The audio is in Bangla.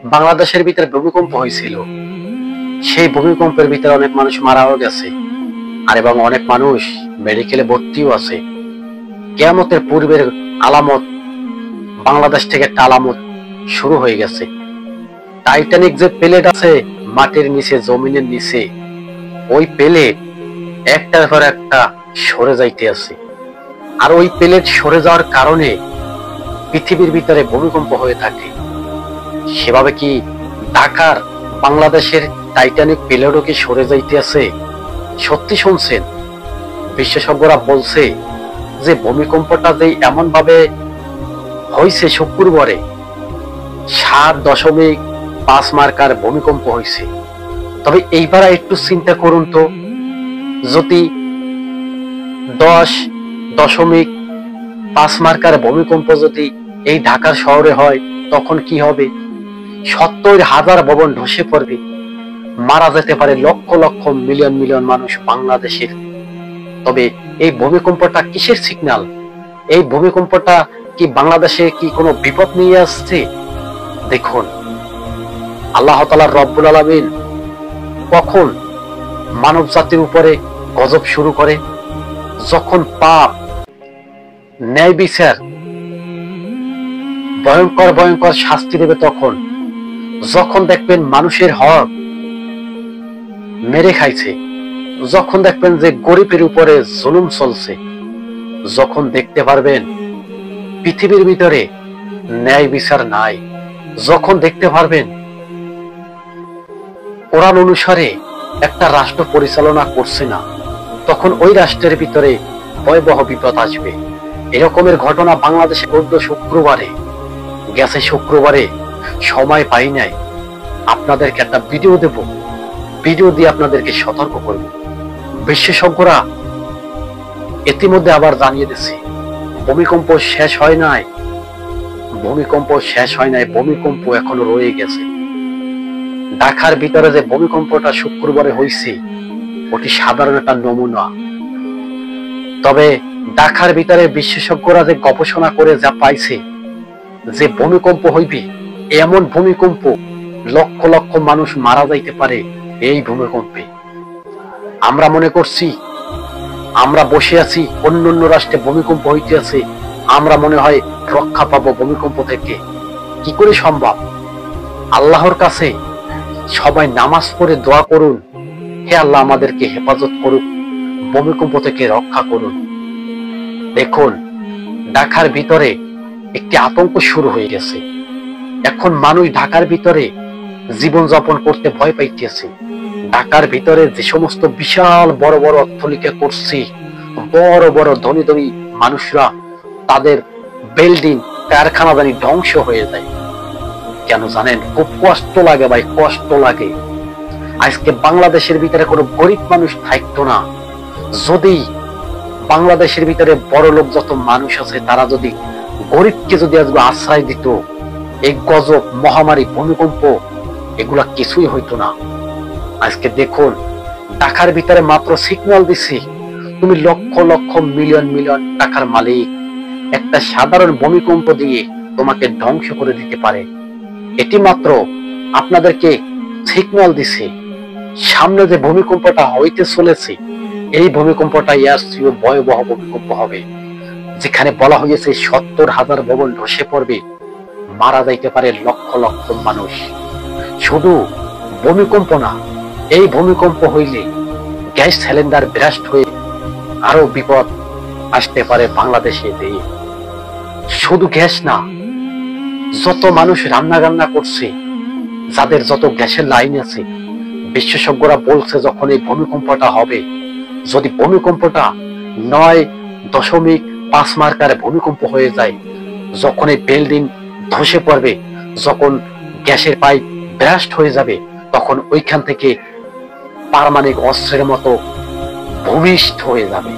বাংলাদেশের ভিতরে ভূমিকম্প হয়েছিল। সেই ভূমিকম্পের ভিতরে অনেক মানুষ মারাও গেছে, আর এবং অনেক মানুষ মেডিকেলে ভর্তিও আছে। কিয়ামতের পূর্বের আলামত, বাংলাদেশ থেকে একটা আলামত শুরু হয়ে গেছে। টাইটানিক যে প্লেট আছে মাটির নিচে, জমিনের নিচে, ওই প্লেট একটার পর একটা সরে যাইতে আছে। আর ওই প্লেট সরে যাওয়ার কারণে পৃথিবীর ভিতরে ভূমিকম্প হয়ে থাকে। সেভাবে কি ঢাকার বাংলাদেশের টাইটানিক প্লেটও কি সরে যাইতে আছে? সত্যি শুনছেন? বিশেষজ্ঞরা বলছে যে ভূমিকম্পটা যে এমন ভাবে হয়েছে, শুক্রবারে 7.5 মার্কার ভূমিকম্প হয়েছে। তবে এইবার একটু চিন্তা করুন তো, যদি 10.5 মার্কার ভূমিকম্প যদি এই ঢাকার শহরে হয় তখন কি হবে? 70,000 ভবন ধসে পড়বে, মারা যেতে পারে লক্ষ লক্ষ মিলিয়ন মিলিয়ন মানুষ বাংলাদেশের। তবে এই ভূমিকম্পটা কিসের সিগন্যাল? এই ভূমিকম্পটা কি বাংলাদেশে কি কোনো বিপদ নিয়ে আসছে? দেখুন, আল্লাহ তাআলা রব্বুল আলামিন কখন মানব জাতির উপরে গজব শুরু করে? যখন পাপ, ন্যায় বিচার, ভয়ঙ্কর ভয়ঙ্কর শাস্তি দেবে তখন। যখন দেখবেন মানুষের হক মেরে খাইছে, যখন দেখবেন যে গরিবের উপরে জুলুম চলছে, যখন দেখতে পারবেন পৃথিবীর ভিতরে ন্যায় বিচার নাই, যখন দেখতে পারবেন কোরআন অনুসারে একটা রাষ্ট্র পরিচালনা করছে না, তখন ওই রাষ্ট্রের ভিতরে ভয়াবহ বিপদ আসবে। এরকমের ঘটনা বাংলাদেশে ঘটল শুক্রবারে। গেছে শুক্রবারে, সময় পাই নাই, আপনাদেরকে একটা ভিডিও দেব, ভিডিও দিয়ে আপনাদেরকে সতর্ক করব। বিশেষজ্ঞরা ইতিমধ্যে আবার জানিয়ে দিচ্ছে ভূমিকম্প শেষ হয় নাই, ভূমিকম্প শেষ হয় নাই, ভূমিকম্প এখনো রয়ে গেছে। ঢাকার ভিতরে যে ভূমিকম্পটা শুক্রবারে হয়েছে ওটি সাধারণ একটা নমুনা। তবে ঢাকার ভিতরে বিশেষজ্ঞরা যে গবেষণা করে যা পাইছে যে ভূমিকম্প হইবে, এমন ভূমিকম্প লক্ষ লক্ষ মানুষ মারা যাইতে পারে এই ভূমিকম্পে। আমরা মনে করছি আমরা বসে আছি, অন্য অন্য রাষ্ট্রে ভূমিকম্প হইতে আছে, আমরা মনে হয় রক্ষা পাবো ভূমিকম্প থেকে। কি করে সম্ভব? আল্লাহর কাছে সবাই নামাজ পড়ে দোয়া করুন, হে আল্লাহ আমাদেরকে হেফাজত করুন, ভূমিকম্প থেকে রক্ষা করুন। দেখুন, ঢাকার ভিতরে একটি আতঙ্ক শুরু হয়ে গেছে। এখন মানুষ ঢাকার ভিতরে জীবনযাপন করতে ভয় পাইতেছে। ঢাকার ভিতরে যে সমস্ত বিশাল বড় বড় অট্টালিকা করছে, বড় বড় ধনী ধনী মানুষরা, তাদের বিল্ডিং, কারখানা জানি ধ্বংস হয়ে যায়। কেন জানেন? খুব কষ্ট লাগে ভাই, কষ্ট লাগে। আজকে বাংলাদেশের ভিতরে কোনো গরিব মানুষ থাকতো না যদি বাংলাদেশের ভিতরে বড় লোক যত মানুষ আছে তারা যদি গরিবকে যদি আজকে আশ্রয় দিত, এই গজব, মহামারী, ভূমিকম্প এগুলা কিছুই হইতো না। আজকে দেখুন, ঢাকার ভিতরে মাত্র সিগন্যাল দিছি, তুমি লক্ষ লক্ষ মিলিয়ন মিলিয়ন টাকার মালিক, একটা সাধারণ ভূমিকম্প দিয়ে তোমাকে ধ্বংস করে দিতে পারে। এটি মাত্র আপনাদেরকে সিগন্যাল দিছে। সামনে যে ভূমিকম্পটা হইতে চলেছে, এই ভূমিকম্পটা ইয়ার চেয়েও ভয়াবহ ভূমিকম্প হবে, যেখানে বলা হয়েছে 70,000 ভবন ধসে পড়বে, মারা যাইতে পারে লক্ষ লক্ষ মানুষ। শুধু ভূমিকম্প না, এই ভূমিকম্প হইলে গ্যাস সিলিন্ডার ব্লাস্ট হয়ে আরো বিপদ আসতে পারে বাংলাদেশে। শুধু গ্যাস না, যত মানুষ রান্না বান্না করছে, যাদের যত গ্যাসের লাইন আছে, বিশেষজ্ঞরা বলছে যখন এই ভূমিকম্পটা হবে, যদি ভূমিকম্পটা 9.5 মার্কার ভূমিকম্প হয়ে যায়, যখন এই বিল্ডিং ধসে পড়বে, যখন গ্যাসের পাইপ ব্লাস্ট হয়ে যাবে, তখন ওইখান থেকে পারমাণবিক অস্ত্রের মতো ভূমিষ্ঠ হয়ে যাবে।